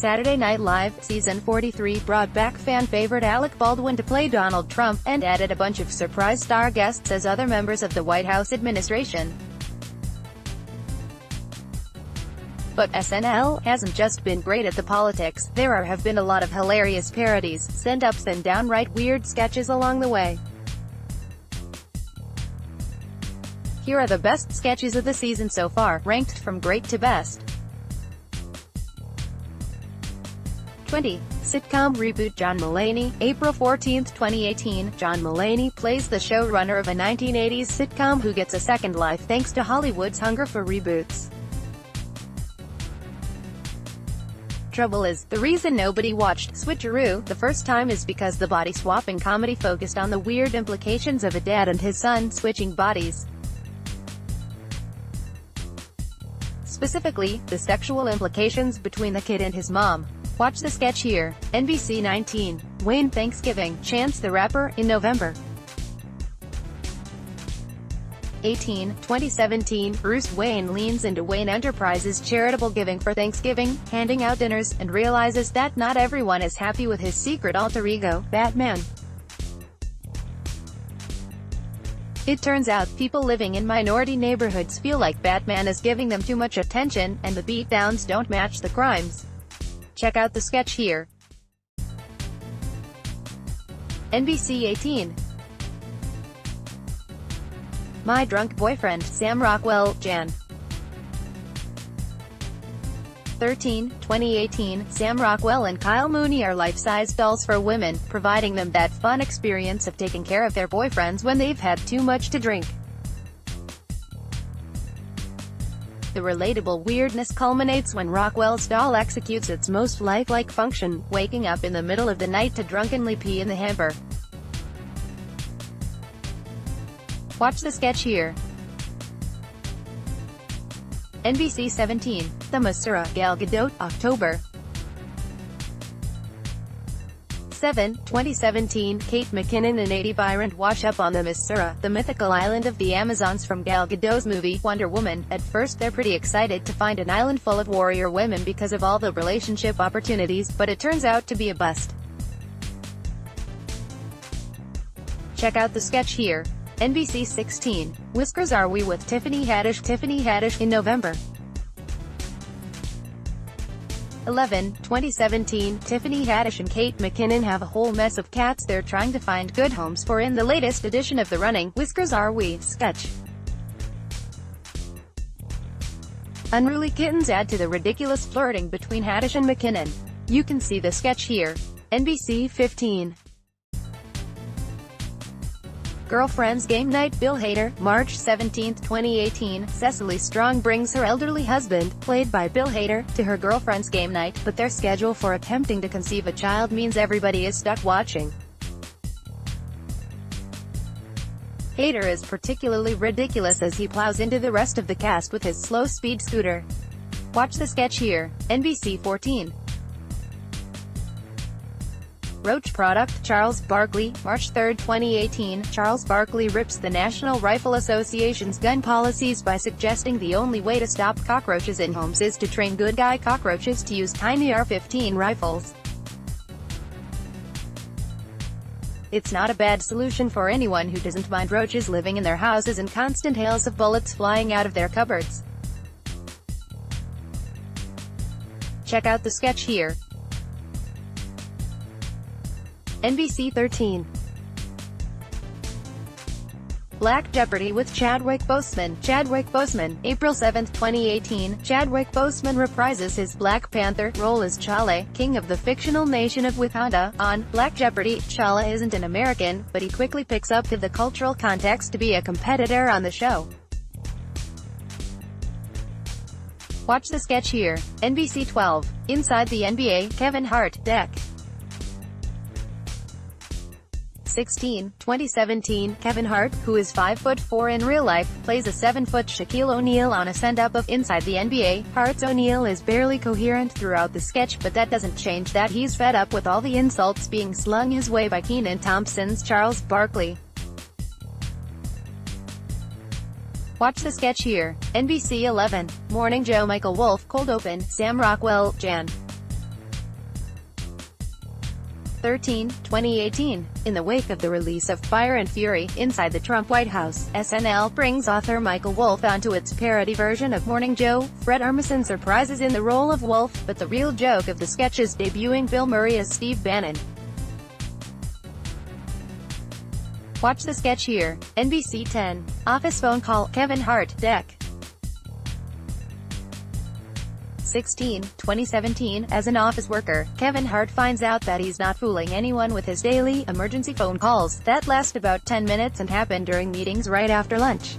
Saturday Night Live, Season 43 brought back fan favorite Alec Baldwin to play Donald Trump, and added a bunch of surprise star guests as other members of the White House administration. But SNL hasn't just been great at the politics, there have been a lot of hilarious parodies, send-ups and downright weird sketches along the way. Here are the best sketches of the season so far, ranked from great to best. 20. Sitcom Reboot. John Mulaney. April 14, 2018, John Mulaney plays the showrunner of a 1980s sitcom who gets a second life thanks to Hollywood's hunger for reboots. Trouble is, the reason nobody watched Switcheroo the first time is because the body-swapping comedy focused on the weird implications of a dad and his son switching bodies. Specifically, the sexual implications between the kid and his mom. Watch the sketch here. NBC 19. Wayne Thanksgiving, Chance the Rapper, in November. 18. 2017, Bruce Wayne leans into Wayne Enterprises' charitable giving for Thanksgiving, handing out dinners, and realizes that not everyone is happy with his secret alter ego, Batman. It turns out, people living in minority neighborhoods feel like Batman is giving them too much attention, and the beatdowns don't match the crimes. Check out the sketch here. NBC 18. My Drunk Boyfriend, Sam Rockwell, Jan. 13. 2018, Sam Rockwell and Kyle Mooney are life-size dolls for women, providing them that fun experience of taking care of their boyfriends when they've had too much to drink. The relatable weirdness culminates when Rockwell's doll executes its most lifelike function, waking up in the middle of the night to drunkenly pee in the hamper. Watch the sketch here. NBC 17. The Masura, Gal Gadot, October. 7. 2017, Kate McKinnon and Adie Byron wash up on the Masura, the mythical island of the Amazons from Gal Gadot's movie, Wonder Woman. At first they're pretty excited to find an island full of warrior women because of all the relationship opportunities, but it turns out to be a bust. Check out the sketch here. NBC 16. Whiskers Are We with Tiffany Haddish, in November. 11. 2017, Tiffany Haddish and Kate McKinnon have a whole mess of cats they're trying to find good homes for in the latest edition of the running Whiskers Are We sketch. Unruly kittens add to the ridiculous flirting between Haddish and McKinnon. You can see the sketch here. NBC 15. Girlfriend's Game Night. Bill Hader, March 17, 2018, Cecily Strong brings her elderly husband, played by Bill Hader, to her girlfriend's game night, but their schedule for attempting to conceive a child means everybody is stuck watching. Hader is particularly ridiculous as he plows into the rest of the cast with his slow-speed scooter. Watch the sketch here. NBC 14. Roach product. Charles Barkley, March 3, 2018, Charles Barkley rips the National Rifle Association's gun policies by suggesting the only way to stop cockroaches in homes is to train good guy cockroaches to use tiny AR-15 rifles. It's not a bad solution for anyone who doesn't mind roaches living in their houses and constant hails of bullets flying out of their cupboards. Check out the sketch here. NBC 13. Black Jeopardy with Chadwick Boseman, April 7, 2018, Chadwick Boseman reprises his Black Panther role as T'Challa, king of the fictional nation of Wakanda. On Black Jeopardy, T'Challa isn't an American, but he quickly picks up the cultural context to be a competitor on the show. Watch the sketch here. NBC 12. Inside the NBA, Kevin Hart, Deck. 16. 2017, Kevin Hart, who is 5'4" in real life, plays a 7-foot Shaquille O'Neal on a send-up of Inside the NBA. Hart's O'Neal is barely coherent throughout the sketch, but that doesn't change that he's fed up with all the insults being slung his way by Kenan Thompson's Charles Barkley. Watch the sketch here. NBC 11. Morning Joe. Michael Wolff, cold open. Sam Rockwell, Jan. 13, 2018. In the wake of the release of Fire and Fury, Inside the Trump White House, SNL brings author Michael Wolff onto its parody version of Morning Joe. Fred Armisen surprises in the role of Wolff, but the real joke of the sketch is debuting Bill Murray as Steve Bannon. Watch the sketch here. NBC 10. Office phone call, Kevin Hart, Deck. 16, 2017. As an office worker, Kevin Hart finds out that he's not fooling anyone with his daily, emergency phone calls, that last about 10 minutes and happen during meetings right after lunch.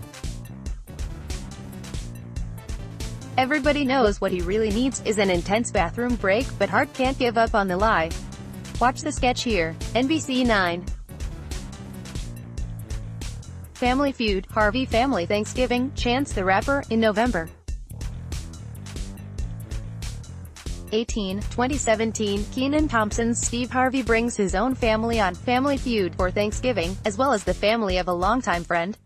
Everybody knows what he really needs is an intense bathroom break, but Hart can't give up on the lie. Watch the sketch here. NBC 9. Family Feud, Harvey Family Thanksgiving, Chance the Rapper, in November. 18, 2017. Kenan Thompson's Steve Harvey brings his own family on Family Feud for Thanksgiving, as well as the family of a longtime friend.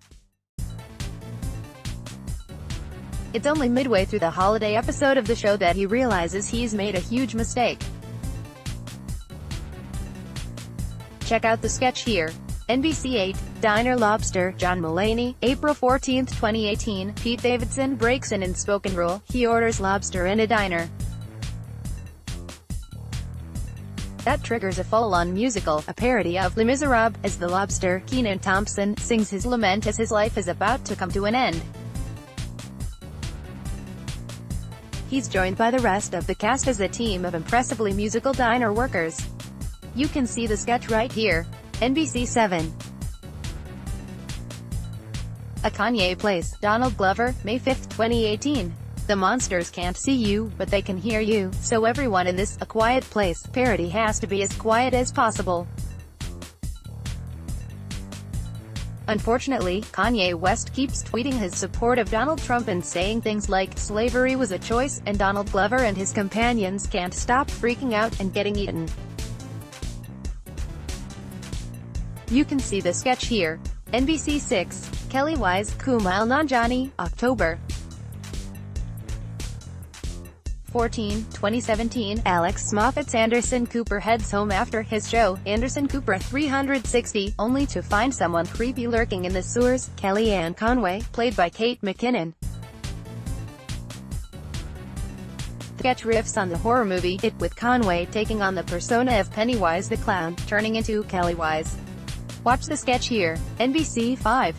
It's only midway through the holiday episode of the show that he realizes he's made a huge mistake. Check out the sketch here. NBC 8. Diner Lobster, John Mulaney, April 14, 2018. Pete Davidson breaks an unspoken rule. He orders lobster in a diner. That triggers a full-on musical, a parody of Les Miserables. As the lobster, Kenan Thompson sings his lament as his life is about to come to an end. He's joined by the rest of the cast as a team of impressively musical diner workers. You can see the sketch right here. NBC 7. A Kanye Place, Donald Glover, May 5, 2018. The monsters can't see you, but they can hear you, so everyone in this A Quiet Place parody has to be as quiet as possible. Unfortunately, Kanye West keeps tweeting his support of Donald Trump and saying things like, slavery was a choice, and Donald Glover and his companions can't stop freaking out and getting eaten. You can see the sketch here. NBC 6. Kelly Wise, Kumail Nanjiani, October 14, 2017. Alex Moffat's Anderson Cooper heads home after his show, Anderson Cooper 360, only to find someone creepy lurking in the sewers. Kellyanne Conway, played by Kate McKinnon. The sketch riffs on the horror movie It, with Conway taking on the persona of Pennywise the Clown, turning into Kelly Wise. Watch the sketch here. NBC 5.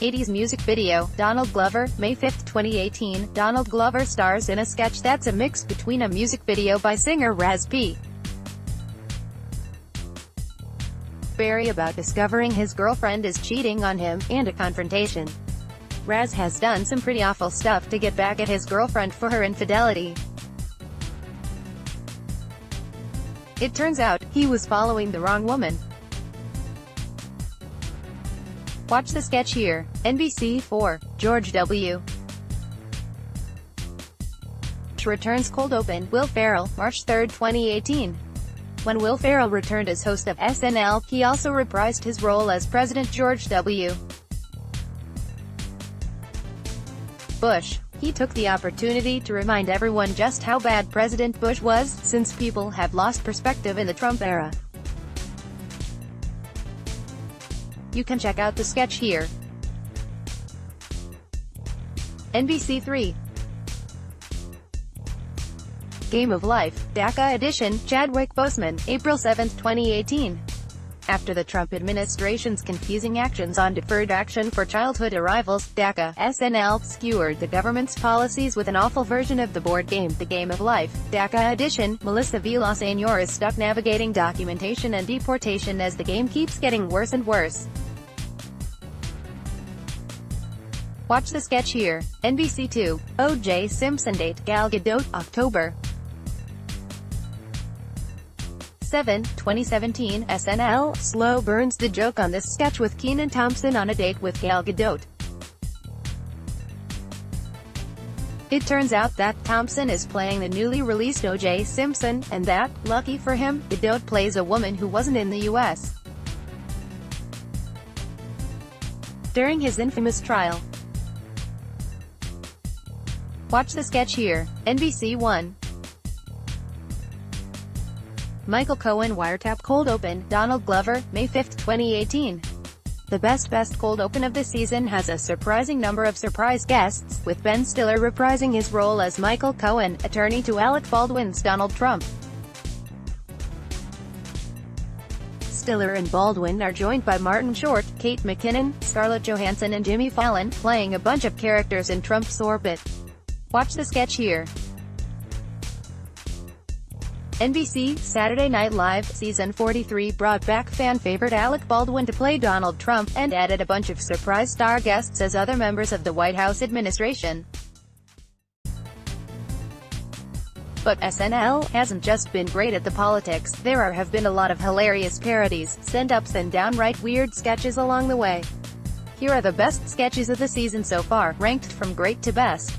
80s music video, Donald Glover, May 5, 2018. Donald Glover stars in a sketch that's a mix between a music video by singer Raz P. Barry about discovering his girlfriend is cheating on him, and a confrontation. Raz has done some pretty awful stuff to get back at his girlfriend for her infidelity. It turns out, he was following the wrong woman. Watch the sketch here. NBC 4. George W. returns cold open, Will Ferrell, March 3, 2018. When Will Ferrell returned as host of SNL, he also reprised his role as President George W. Bush. He took the opportunity to remind everyone just how bad President Bush was, since people have lost perspective in the Trump era. You can check out the sketch here. NBC 3. Game of Life, DACA Edition, Chadwick Boseman, April 7, 2018. After the Trump administration's confusing actions on deferred action for childhood arrivals, DACA, SNL skewered the government's policies with an awful version of the board game, The Game of Life, DACA Edition. Melissa Villaseñor is stuck navigating documentation and deportation as the game keeps getting worse and worse. Watch the sketch here. NBC 2. O.J. Simpson date, Gal Gadot, October 7, 2017. SNL slow burns the joke on this sketch with Kenan Thompson on a date with Gal Gadot. It turns out that Thompson is playing the newly released O.J. Simpson, and that, lucky for him, Gadot plays a woman who wasn't in the U.S. during his infamous trial. Watch the sketch here. NBC 1. Michael Cohen wiretap cold open, Donald Glover, May 5, 2018. The best cold open of the season has a surprising number of surprise guests, with Ben Stiller reprising his role as Michael Cohen, attorney to Alec Baldwin's Donald Trump. Stiller and Baldwin are joined by Martin Short, Kate McKinnon, Scarlett Johansson and Jimmy Fallon, playing a bunch of characters in Trump's orbit. Watch the sketch here. NBC, Saturday Night Live, Season 43 brought back fan-favorite Alec Baldwin to play Donald Trump, and added a bunch of surprise star guests as other members of the White House administration. But SNL hasn't just been great at the politics, there have been a lot of hilarious parodies, send-ups and downright weird sketches along the way. Here are the best sketches of the season so far, ranked from great to best.